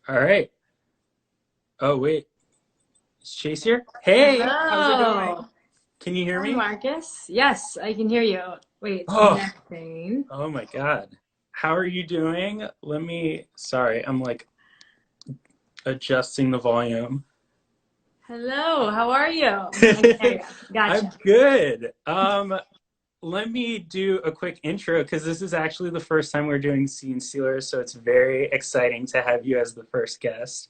All right. Oh, wait. Is Chase here? Hey, how's it going? Hello. Can you hear Hi, me? Marcus. Yes, I can hear you. Wait, it's Oh, connecting. oh my God. How are you doing? Sorry, I'm like adjusting the volume. Hello, how are you? I can hear you. I'm Gotcha. good. Let me do a quick intro because this is actually the first time we're doing Scene Sealers, so it's very exciting to have you as the first guest.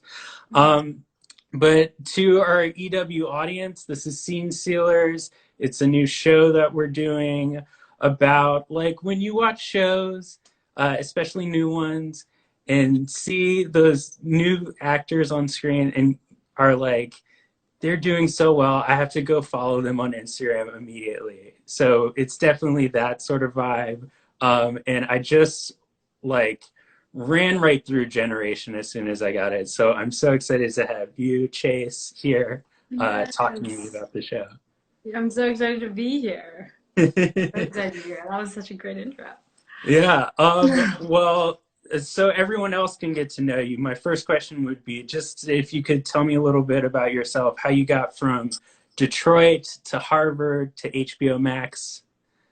Um, but to our EW audience, this is Scene Sealers. It's a new show that we're doing about like when you watch shows, especially new ones, and see those new actors on screen and are like, they're doing so well. I have to go follow them on Instagram immediately. So it's definitely that sort of vibe. And I just like ran right through Generation as soon as I got it. So I'm so excited to have you, Chase, here talking to me Yes. about the show. I'm so excited to be here. So excited to be here. That was such a great intro. Yeah. Well, so everyone else can get to know you. My first question would be just if you could tell me a little bit about yourself, how you got from Detroit to Harvard to HBO Max.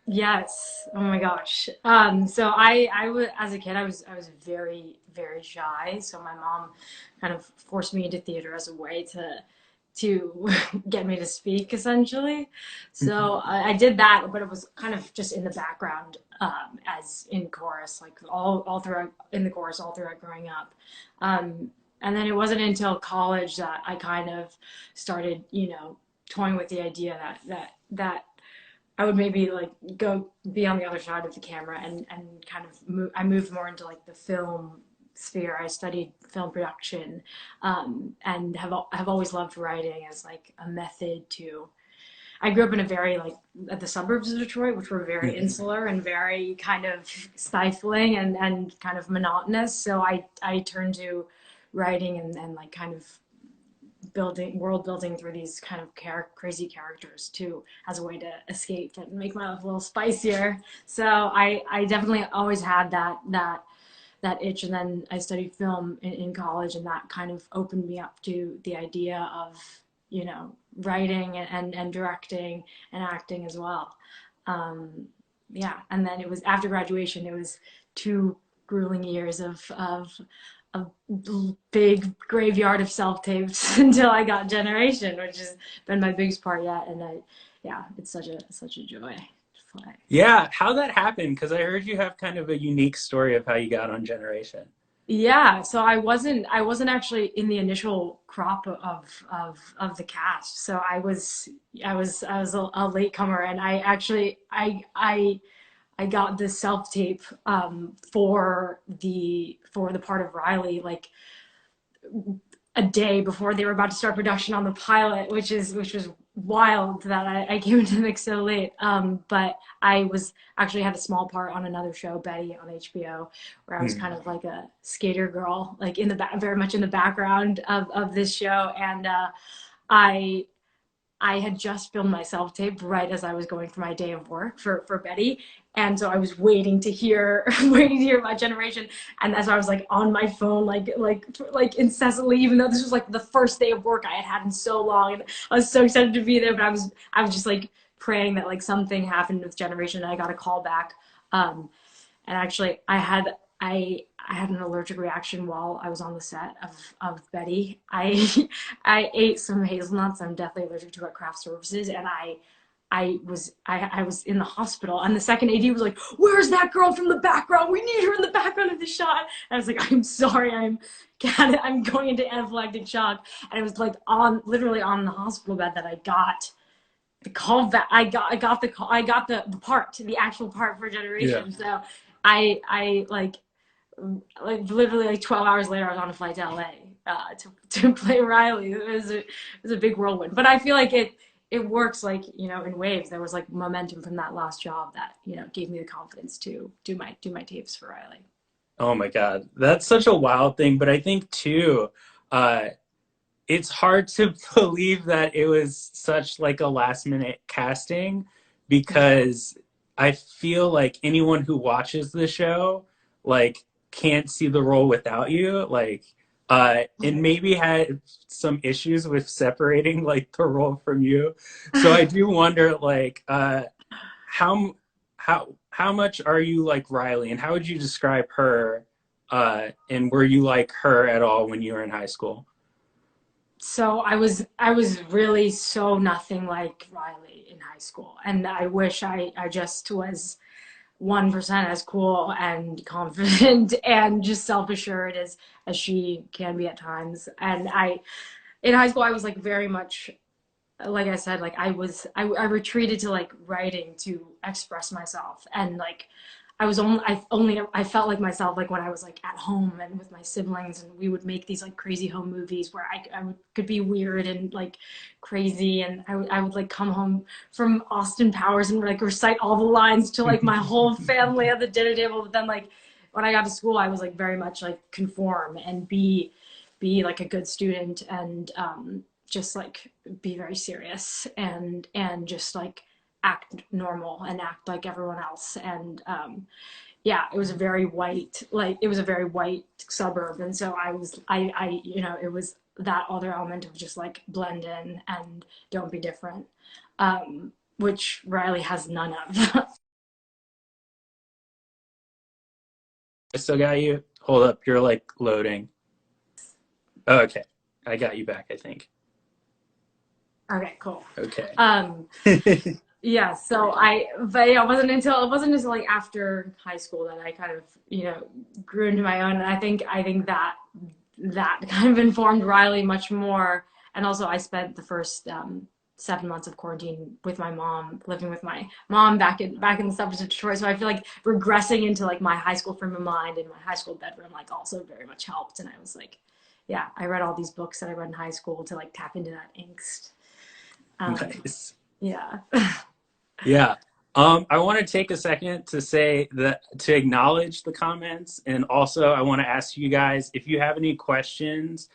Yes. Oh my gosh. So I was as a kid I was very very shy. So my mom kind of forced me into theater as a way to get me to speak essentially. So I did that, but it was kind of just in the background as in chorus, like all throughout in the chorus all throughout growing up. And then it wasn't until college that I kind of started, toying with the idea that I would maybe like go be on the other side of the camera and kind of I moved more into like the film sphere. I studied film production, and have always loved writing as like a method to. I grew up in a very like at the suburbs of Detroit, which were very insular and very kind of stifling and kind of monotonous. So I turned to writing and like kind of building world building through these kind of crazy characters too as a way to escape and make my life a little spicier. So I definitely always had that itch, and then I studied film in college, and that kind of opened me up to the idea of writing and directing and acting as well. Yeah, and then it was after graduation. It was 2 grueling years of big graveyard of self tapes until I got Generation, which has been my biggest part yet. And yeah, it's such a joy to play. Yeah, how that happened? Because I heard you have kind of a unique story of how you got on Generation. Yeah, so I wasn't actually in the initial crop of the cast. So I was a latecomer, and I got the self tape for the part of Riley like a day before they were about to start production on the pilot, which was wild that I came into the mix so late. But I was actually had a small part on another show, Betty, on HBO, where I was kind Hmm. of like a skater girl, like in the back, very much in the background of this show, and I I had just filmed my self tape right as I was going for my day of work for Betty. And so I was waiting to hear, waiting to hear my generation. And as I was like on my phone, like incessantly, even though this was like the first day of work I had had in so long, and I was so excited to be there. But I was just like praying that like something happened with generation, and I got a call back. And actually I had an allergic reaction while I was on the set of Betty. I ate some hazelnuts. I'm deathly allergic to at craft services, and I was in the hospital, and the second AD was like, "Where's that girl from the background? We need her in the background of the shot." And I was like, "I'm sorry, I'm going into anaphylactic shock." And it was like on literally on the hospital bed that I got the call back. I got the call. I got the part, the actual part for Yeah. Generation. So I like literally like 12 hours later, I was on a flight to LA to play Riley. It was a big whirlwind, but I feel like it works like in waves. There was like momentum from that last job that gave me the confidence to do my tapes for Riley. Oh my God. That's such a wild thing. But I think too, uh, it's hard to believe that it was such like a last minute casting because I feel like anyone who watches the show like can't see the role without you. Like and maybe had some issues with separating like the role from you. So I do wonder, like, how how much are you like Riley, and how would you describe her? And were you like her at all when you were in high school? So I was really so nothing like Riley in high school, and I wish I just was 1% as cool and confident and just self assured as she can be at times. And I in high school I was like very much, like I said, like I retreated to like writing to express myself, and like I felt like myself like when I was like at home and with my siblings, and we would make these like crazy home movies where could be weird and like crazy, and I would like come home from Austin Powers and like recite all the lines to like my whole family at the dinner table. But then like when I got to school, I was like very much like conform and be like a good student, and just like be very serious and just like act normal and act like everyone else. And yeah, it was a very white, like it was a very white suburb, and so I it was that other element of just like blend in and don't be different, which Riley has none of. I still got you. Hold up, you're like loading. Oh, okay, I got you back, I think. Okay, cool. Okay. um Yeah, so but yeah, it wasn't until like after high school that I kind of, grew into my own. And I think that kind of informed Riley much more. And also, I spent the first 7 months of quarantine with my mom, living with my mom back in the suburbs of Detroit. So I feel like regressing into like my high school frame of mind in my high school bedroom like also very much helped. And I was like, yeah, I read all these books that I read in high school to like tap into that angst. Nice. Yeah. Yeah. I want to take a second to say that to acknowledge the comments, and also I want to ask you guys if you have any questions,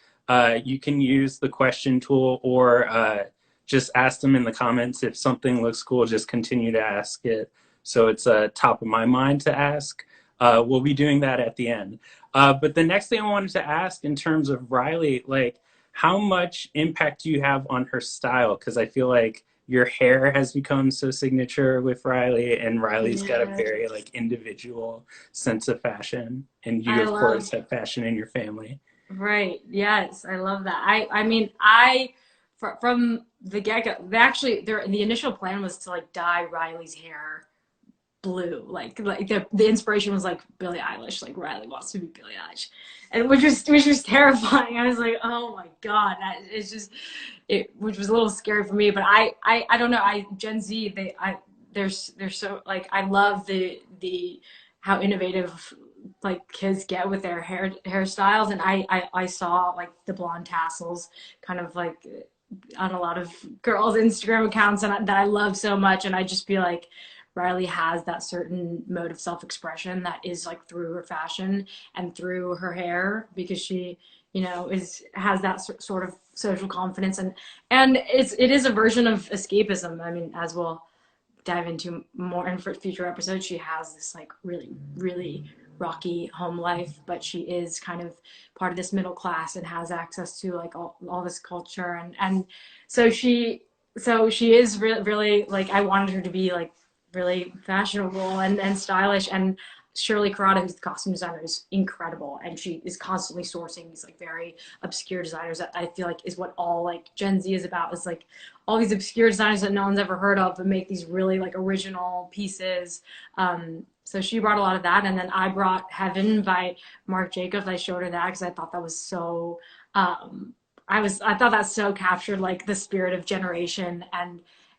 you can use the question tool, or just ask them in the comments. If something looks cool, just continue to ask it. So it's top of my mind to ask. We'll be doing that at the end. But the next thing I wanted to ask in terms of Riley, like, how much impact do you have on her style? Because I feel like your hair has become so signature with Riley, and Riley's got a Yeah. very like individual sense of fashion, and you I of love course have fashion in your family. Right. Yes, I love that. I mean, from the get-go, the initial plan was to like dye Riley's hair blue. Like the inspiration was like Billie Eilish, like Riley wants to be Billie Eilish. And which was terrifying. I was like, "Oh my God, that is just it," which was a little scary for me, but I don't know. I Gen Z, they're so like I love the how innovative like kids get with their hairstyles. And I saw like the blonde tassels kind of like on a lot of girls' Instagram accounts, and that I love so much. And I just feel like Riley has that certain mode of self-expression that is like through her fashion and through her hair, because she, is has that sort of social confidence. And it is a version of escapism. I mean, as we'll dive into more in future episodes, she has this like really, really rocky home life, but she is kind of part of this middle class and has access to like all this culture. And so she is really, really like, I wanted her to be like really fashionable and stylish. And Shirley Carrada, who's the costume designer, is incredible, and she is constantly sourcing these like very obscure designers that I feel like is what all like Gen Z is about. Is like all these obscure designers that no one's ever heard of, but make these really like original pieces. So she brought a lot of that, and then I brought Heaven by Marc Jacobs. I showed her that because I thought that was so. I thought that so captured like the spirit of generation,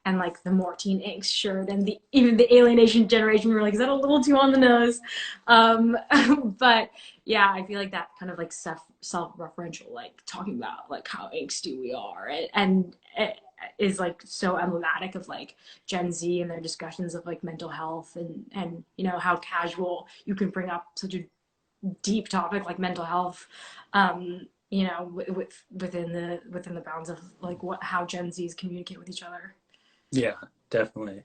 and like the Mortine Inks shirt, and the even the Alienation generation. We were like, is that a little too on the nose? Um, but yeah, I feel like that kind of like self-referential, like talking about like how angsty we are, and it is like so emblematic of like Gen Z and their discussions of like mental health, and how casual you can bring up such a deep topic like mental health, within the bounds of like what how Gen Zs communicate with each other. Yeah, definitely.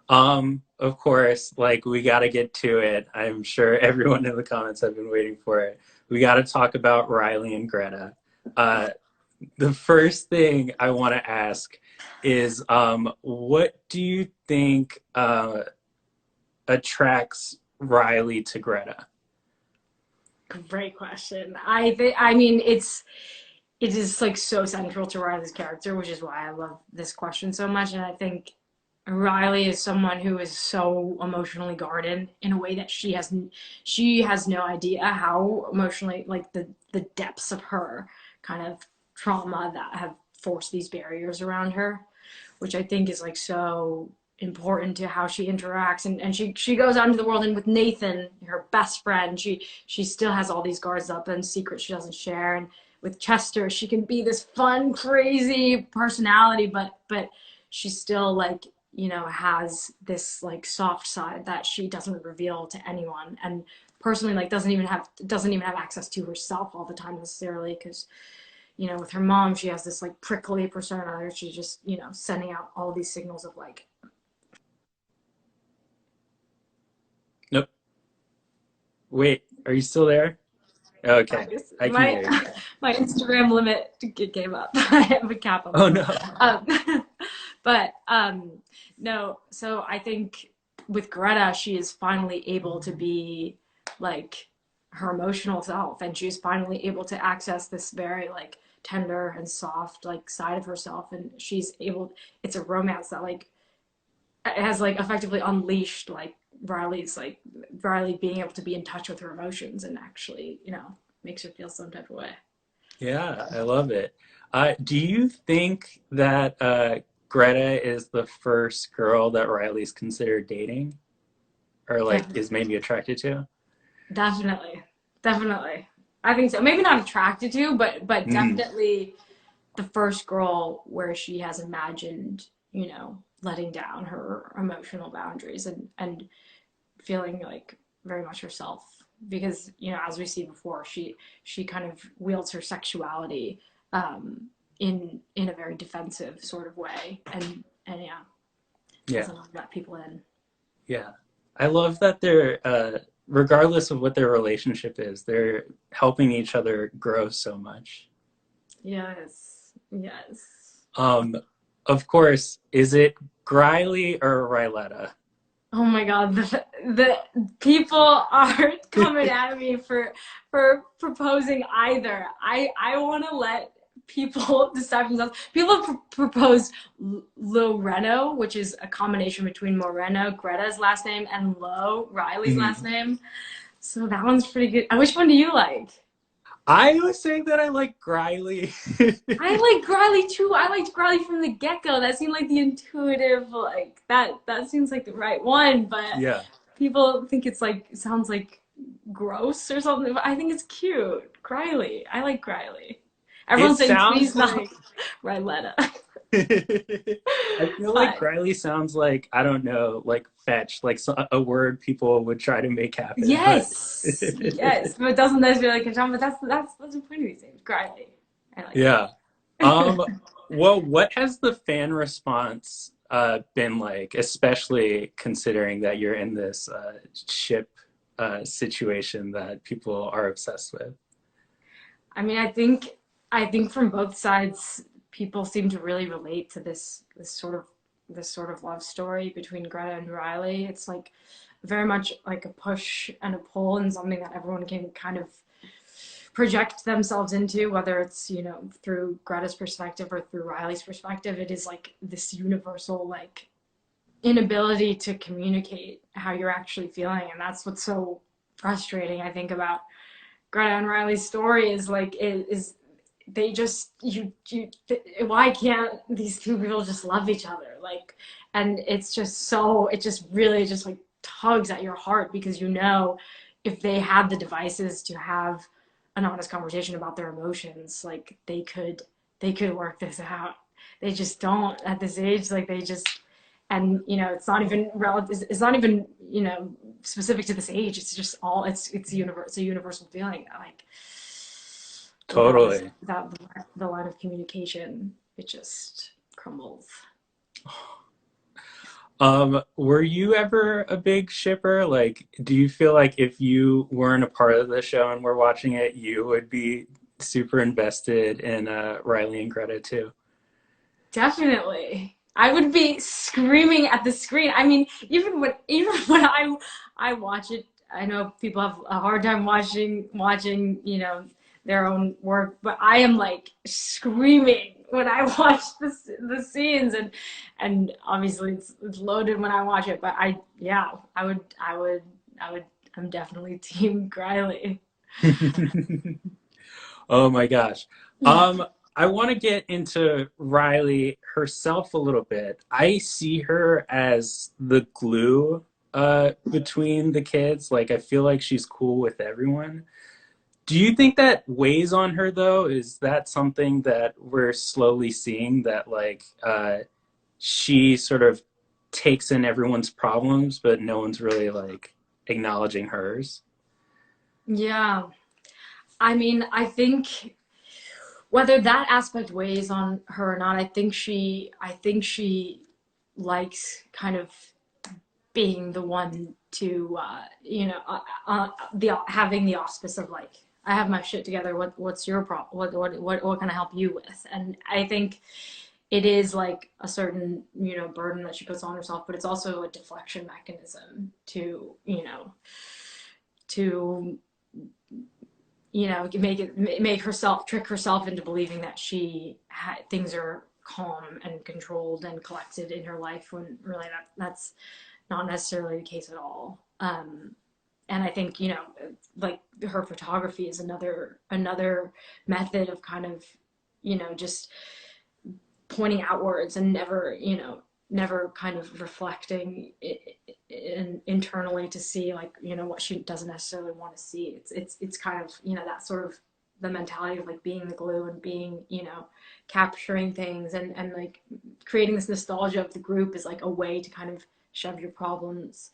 Of course, like we got to get to it. I'm sure everyone in the comments have been waiting for it. we got to talk about Riley and Greta. Uh, the first thing I want to ask is, what do you think attracts Riley to Greta? Great question. I mean, it is like so central to Riley's character, which is why I love this question so much. And I think Riley is someone who is so emotionally guarded in a way that she has no idea how emotionally, like the depths of her kind of trauma that have forced these barriers around her, which I think is like so important to how she interacts, and she goes out into the world, and with Nathan, her best friend, she still has all these guards up and secrets she doesn't share. And with Chester, she can be this fun, crazy personality, but she still, like, has this like soft side that she doesn't reveal to anyone, and personally, like, doesn't even have access to herself all the time necessarily, because with her mom, she has this like prickly persona. She's just, sending out all these signals of like, Nope. Wait, are you still there? I Okay, guess I can my hear you. my Instagram limit came up. I have a cap on my Oh phone. no. But no, so I think with Greta, she is finally able to be like her emotional self, and she's finally able to access this very like tender and soft like side of herself, and she's able. It's a romance that like has like effectively unleashed like Riley being able to be in touch with her emotions, and actually, makes her feel some type of way. Yeah, I love it. Do you think that Greta is the first girl that Riley's considered dating, or like Definitely, is maybe attracted to? definitely, definitely. I think so. Maybe not attracted to, but Mm, definitely the first girl where she has imagined, letting down her emotional boundaries, and feeling like very much herself, because as we see before, she kind of wields her sexuality in a very defensive sort of way, and yeah, yeah, doesn't let people in. yeah. I love that they're, regardless of what their relationship is, they're helping each other grow so much. Yes, yes. Um, of course, is it Griley or Ryletta? Oh my god, the people are coming at me for proposing either. I want to let people decide for themselves. People have proposed Loreno, which is a combination between Moreno, Greta's last name, and Lowe, Riley's last Mhm. name. So that one's pretty good. Which one do you like? I was saying that I like Griley. I like Riley too. I liked Riley from the get go. That seemed like the intuitive, like that seems like the right one. But Yeah. people think it's like, it sounds like gross or something. But I think it's cute. Riley. I like Riley. It Everyone's saying sounds please not like Ryletta. I feel like But Riley sounds like, I don't know, like fetch, like a word people would try to make happen, but yes, yes. But it doesn't necessarily catch on. But that's the point of these things. Riley. I like yeah. it. Well, what has the fan response been like, especially considering that you're in this ship situation that people are obsessed with? I mean, I think from both sides, people seem to really relate to this sort of love story between Greta and Riley. It's like very much like a push and a pull, and something that everyone can kind of project themselves into, whether it's through Greta's perspective or through Riley's perspective. It is like this universal like inability to communicate how you're actually feeling, and that's what's so frustrating, I think, about Greta and Riley's story is like it is they just why can't these two people just love each other, like, and it's just so it just really just like tugs at your heart, because if they had the devices to have an honest conversation about their emotions, like they could work this out. They just don't at this age, like they just, and it's not even relative, it's not even specific to this age. It's just all it's a universal feeling, like Totally. without the line of communication, it just crumbles. Were you ever a big shipper? Like, do you feel like if you weren't a part of the show and were watching it, you would be super invested in Riley and Greta too? Definitely. I would be screaming at the screen. I mean, even when I watch it, I know people have a hard time watching, their own work, but I am like screaming when I watch the scenes, and obviously it's loaded when I watch it, but yeah, I would I'm definitely Team Griley. Oh my gosh. I want to get into Riley herself a little bit. I see her as the glue between the kids. Like I feel like she's cool with everyone. Do you think that weighs on her though? Is that something that we're slowly seeing that like she sort of takes in everyone's problems, but no one's really like acknowledging hers? Yeah. I mean, I think whether that aspect weighs on her or not, I think she likes kind of being the one to the having the auspice of like, I have my shit together. What's your problem? What can I help you with? And I think it is like a certain burden that she puts on herself, but it's also a deflection mechanism to to make herself trick herself into believing that things are calm and controlled and collected in her life when really that's not necessarily the case at all. And I think like her photography is another method of kind of just pointing outwards and never kind of reflecting internally to see like what she doesn't necessarily want to see. It's kind of that sort of the mentality of like being the glue and being capturing things and like creating this nostalgia of the group is like a way to kind of shove your problems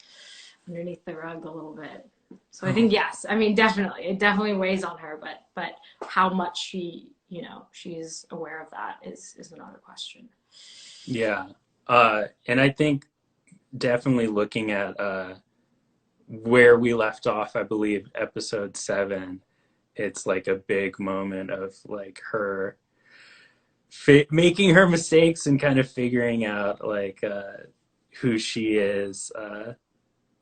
underneath the rug a little bit. So I think Oh, yes, I mean definitely it definitely weighs on her, but how much she's aware of that is another question. yeah. And I think definitely looking at where we left off, I believe episode 7, it's like a big moment of like her making her mistakes and kind of figuring out like who she is.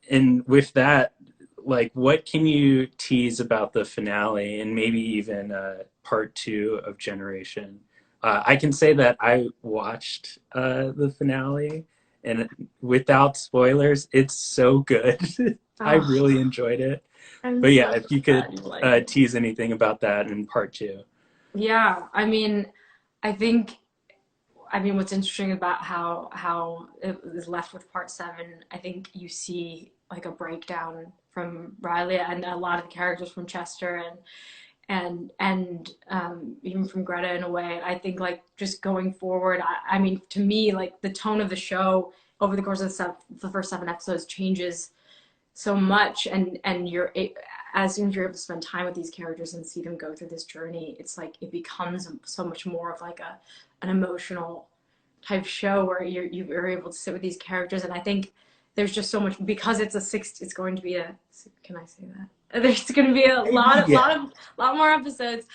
And with that, like, what can you tease about the finale and maybe even part 2 of Generation? I can say that I watched the finale, and without spoilers, it's so good. I Oh, really enjoyed it. I'm But yeah, so if you could glad you like it. tease anything about that in part 2. Yeah, I mean, I think what's interesting about how it was left with part 7, I think you see like a breakdown from Riley and a lot of the characters from Chester and even from Greta in a way. I think like just going forward, I mean, to me, like the tone of the show over the course of the first 7 episodes changes so much, and as soon as you're able to spend time with these characters and see them go through this journey, it's like it becomes so much more of like an emotional type show where you're able to sit with these characters, and I think there's just so much because it's going to be a, can I say that, there's going to be a Yeah. lot more episodes.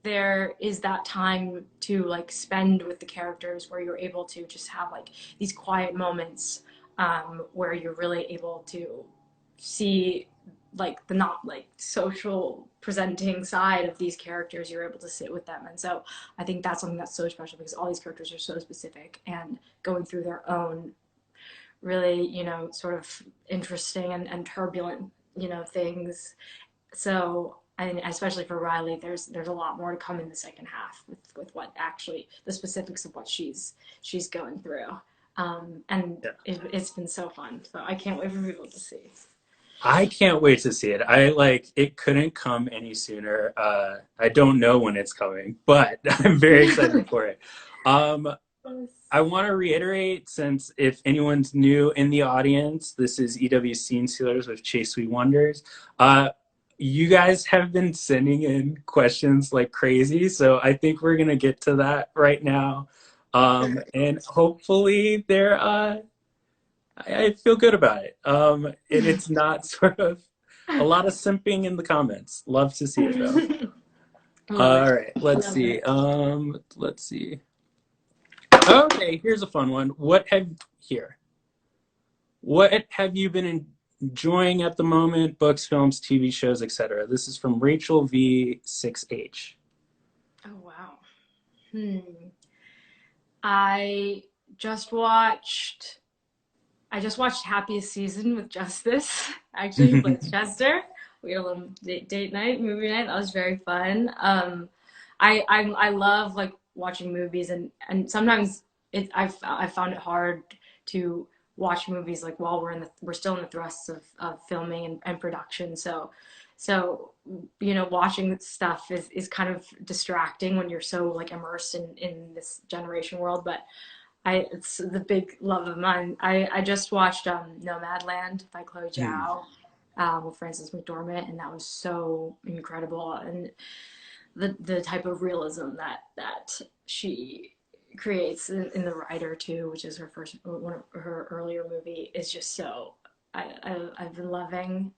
There is that time to like spend with the characters where you're able to just have like these quiet moments, where you're really able to see like the not like social presenting side of these characters. You're able to sit with them, and so I think that's something that's so special because all these characters are so specific and going through their own really sort of interesting and turbulent things. So and especially for Riley, there's a lot more to come in the second half with what actually the specifics of what she's going through. And Yeah. it's been so fun. So I can't wait for people to see. I can't wait to see it. I like it couldn't come any sooner. I don't know when it's coming, but I'm very excited for it. Um, I want to reiterate, since if anyone's new in the audience, this is EW Scene Sealers with Chase Sweet Wonders. You guys have been sending in questions like crazy, so I think we're gonna get to that right now. And hopefully I feel good about it. And it's not sort of a lot of simping in the comments. Love to see it though. Love it. All right, let's Love see. it. Let's see. Okay, here's a fun one. Here? What have you been enjoying at the moment? Books, films, TV shows, etc. This is from Rachel V6H. Oh wow. Hmm. I just watched I just watched Happiest Season with Justice. Actually, he plays Chester. We had a little date night, movie night. That was very fun. I love like watching movies, and sometimes I've found it hard to watch movies like while we're still in the thrusts of filming and production. So watching stuff is kind of distracting when you're so like immersed in this generation world. But it's the big love of mine. I just watched Nomadland by Chloe Zhao with Frances McDormand, and that was so incredible. And the type of realism that she creates in The Rider too, which is her first one of her earlier movie, is just so I've been loving.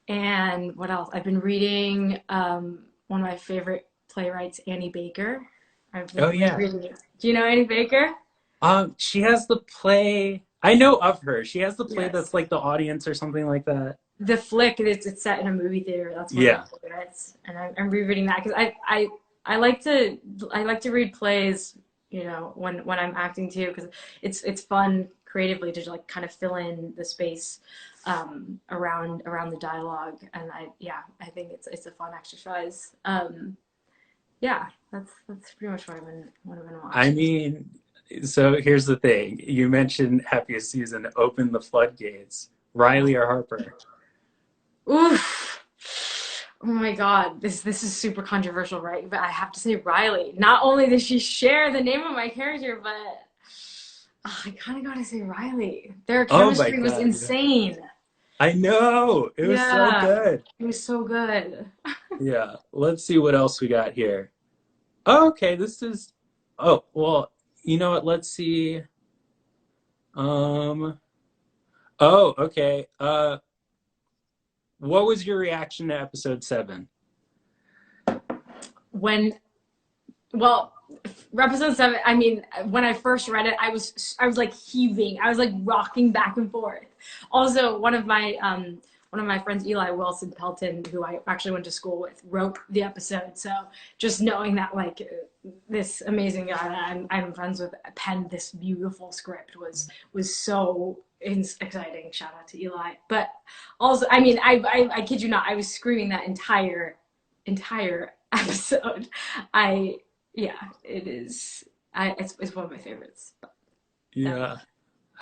And what else? I've been reading one of my favorite playwrights, Annie Baker. I've Oh been yeah. rereading it. Do you know Annie Baker? She has the play. I know of her. She has the play that's Yes. like The Audience or something like that. The Flick, it's set in a movie theater. That's one of my Yeah. favorites, and I'm rereading that because I like to read plays, when I'm acting too, because it's fun creatively to like kind of fill in the space around the dialogue, and I think it's a fun exercise. Yeah, that's pretty much what I've been I watching. mean, so here's the thing. You mentioned Happiest Season, Open the Floodgates. Yeah. Riley or Harper? Oof. Oh my God, this is super controversial, right? But I have to say Riley. Not only does she share the name of my character, but I kind of gotta say Riley. Their Oh my chemistry was God. Yeah. insane. I know. It was so Yeah, good. it was so good. Yeah. Let's see what else we got here. Oh, okay. Oh, well, you know what? Let's see. Um, oh, okay. What was your reaction to episode 7? When Well, episode 7. I mean, when I first read it, I was like heaving. I was like rocking back and forth. Also, one of my friends, Eli Wilson Pelton, who I actually went to school with, wrote the episode. So just knowing that like this amazing guy that I'm friends with penned this beautiful script was so exciting. Shout out to Eli. But also, I mean, I kid you not, I was screaming that entire episode. I Yeah, it is. It's one of my favorites. Yeah.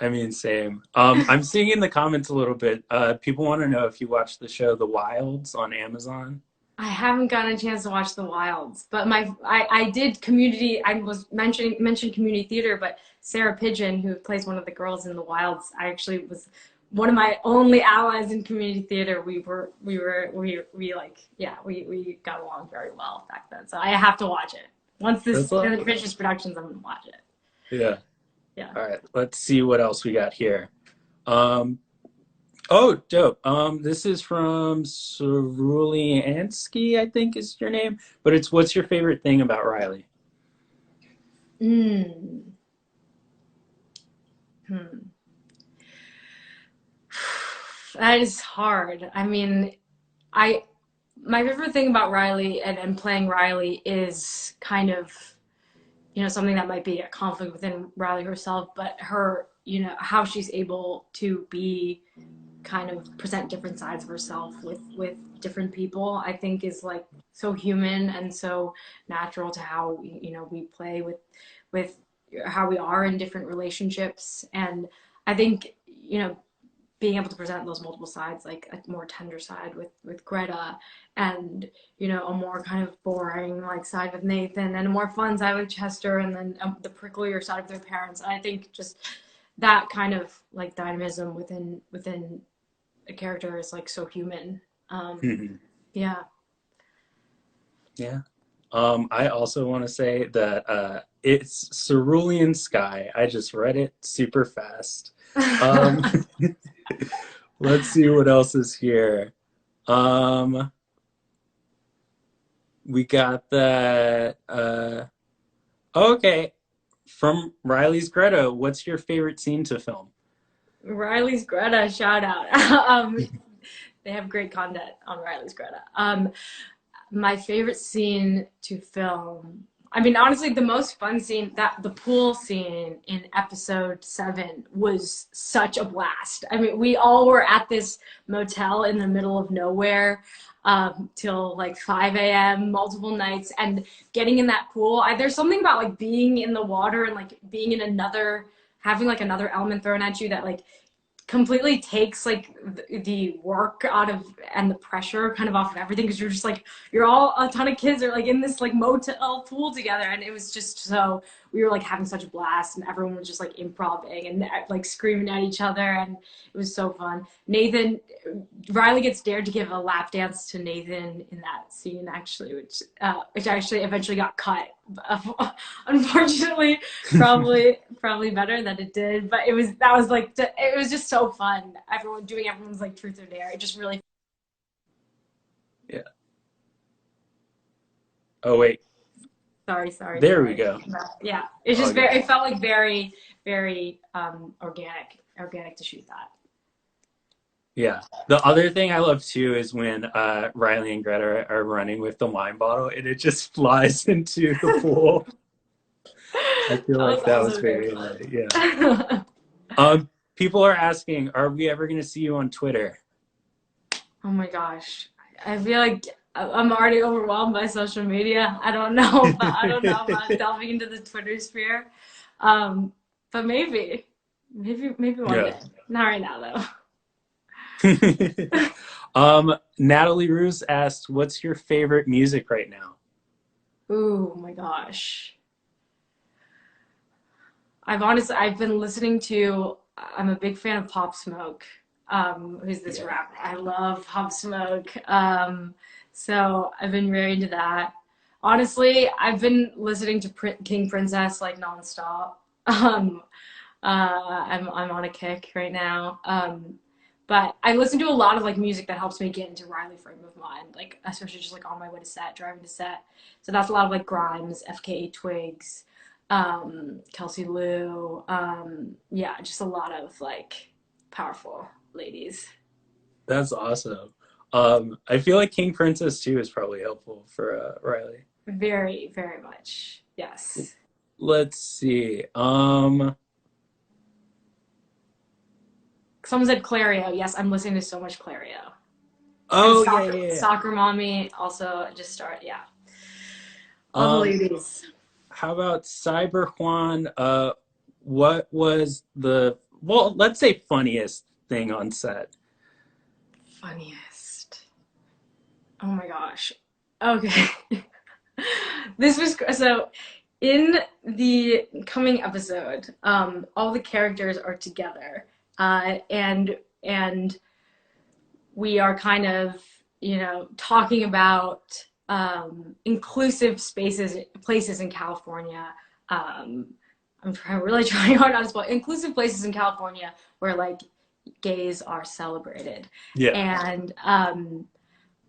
I mean, same. I'm seeing in the comments a little bit. People want to know if you watched the show The Wilds on Amazon. I haven't gotten a chance to watch The Wilds, but I did Community. I was mentioned Community Theater, but Sarah Pigeon, who plays one of the girls in The Wilds, I actually was one of my only allies in Community Theater. We like, yeah, we got along very well back then. So I have to watch it. Once this That's all. finishes productions, I'm gonna watch it. Yeah. Yeah. All right. Let's see what else we got here. Um, oh, dope. This is from Ceruleansky, I think is your name. But it's what's your favorite thing about Riley? Mm. Hmm. That is hard. I mean, I my favorite thing about Riley and playing Riley is kind of, something that might be a conflict within Riley herself, but her, how she's able to be kind of present different sides of herself with different people, I think is like so human and so natural to how we play with how we are in different relationships. And I think, being able to present those multiple sides, like a more tender side with Greta, and a more kind of boring like side with Nathan, and a more fun side with Chester, and then the pricklier side of their parents. And I think just that kind of like dynamism within a character is like so human. Mhm. Yeah. Yeah. I also want to say that it's Cerulean Sky. I just read it super fast. Um, let's see what else is here. Um, we got that. Okay, from Riley's Greta. What's your favorite scene to film? Riley's Greta, shout out. They have great content on Riley's Greta. My favorite scene to film. I mean, honestly, the most fun scene, that the pool scene in episode 7 was such a blast. I mean, we all were at this motel in the middle of nowhere till like 5 a.m. multiple nights, and getting in that pool. There's something about like being in the water and like being in another, having like another element thrown at you that like completely takes like the work out of and the pressure kind of off of everything, because you're just like, you're all, a ton of kids are like in this like motel pool together, and it was just so, we were like having such a blast, and everyone was just like improvising and like screaming at each other, and it was so fun. Nathan, Riley gets dared to give a lap dance to Nathan in that scene, actually, which actually eventually got cut. Unfortunately, probably better than it did, but that was like, it was just so fun. Everyone's like truth or dare. It just really. Yeah. Oh wait. There we Sorry. go. Yeah, it's Oh just yeah. very. It felt like very organic to shoot that. Yeah. The other thing I love too is when Riley and Greta are running with the wine bottle and it just flies into the pool. I feel That was like that was also very very yeah. fun. People are asking, are we ever going to see you on Twitter? Oh my gosh. I feel like I'm already overwhelmed by social media. I don't know about delving into the Twitter sphere. Um, but maybe one Yeah. day. Not right now Natalie Roos asked, what's your favorite music right now? though. Ooh my gosh. I've been listening to, I'm a big fan of Pop Smoke, who's this Yeah. rapper. I love Pop Smoke. So I've been very into that. Honestly, I've been listening to King Princess like nonstop. Um, I'm on a kick right now. But I listen to a lot of like music that helps me get into Riley frame of mind, like especially just like on my way to set, driving to set. So that's a lot of like Grimes, FKA Twigs, Kelsey Lou, yeah, just a lot of like powerful ladies. That's awesome. I feel like King Princess too is probably helpful for Riley. Very much. Yes. Let's see. Someone said Clario. Yes, I'm listening to so much Clario. And Oh yeah, yeah, yeah. Soccer Mommy also just started. Yeah. All the Um, ladies. how about Cyber Juan? What was the, well, let's say funniest thing on set? Funniest. Oh my gosh. Okay. This was so in the coming episode, all the characters are together, and we are kind of, talking about inclusive places in California. Um, really trying hard not to spoil inclusive places in California where like gays are celebrated, Yeah. and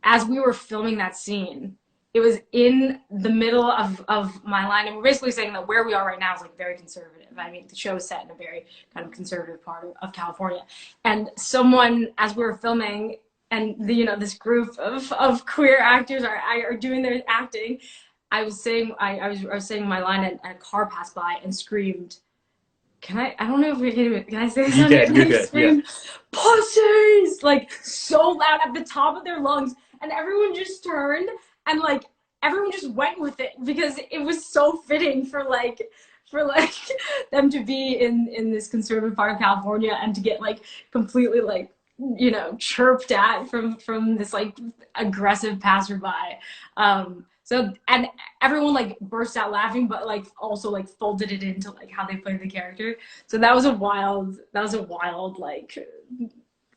as we were filming that scene, it was in the middle of my line, and we're basically saying that where we are right now is like very conservative. I mean, the show is set in a very kind of conservative part of California, and someone, as we were filming, and this group of queer actors are doing their acting. I was saying my line, and a car passed by and screamed, can I don't know if we can I say this You on here? can, you're They good. Yeah. screamed, pussies! Like so loud at the top of their lungs. And everyone just turned, and like everyone just went with it because it was so fitting for them to be in this conservative part of California, and to get like completely like chirped at from this like aggressive passerby. And everyone like burst out laughing, but like also like folded it into like how they played the character. So that was a wild like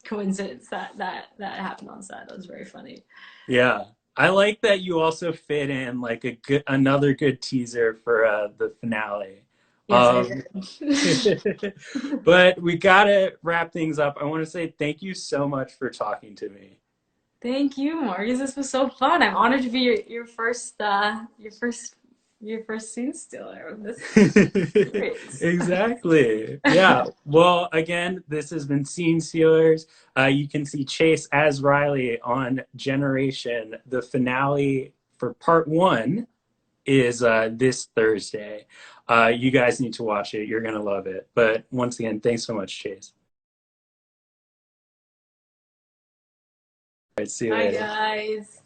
coincidence that happened on set. That was very funny. Yeah. I like that you also fit in like another good teaser for the finale. Yes, I Um, did. but we gotta wrap things up. I want to say thank you so much for talking to me. Thank you, Marcus. This was so fun. I'm honored to be your first scene stealer of this series. Exactly. Yeah. Well, again, this has been Scene Sealers. You can see Chase as Riley on Generation. The finale for part one is this Thursday. You guys need to watch it. You're going to love it. But once again, thanks so much, Chase. All right, see you Bye, later. guys.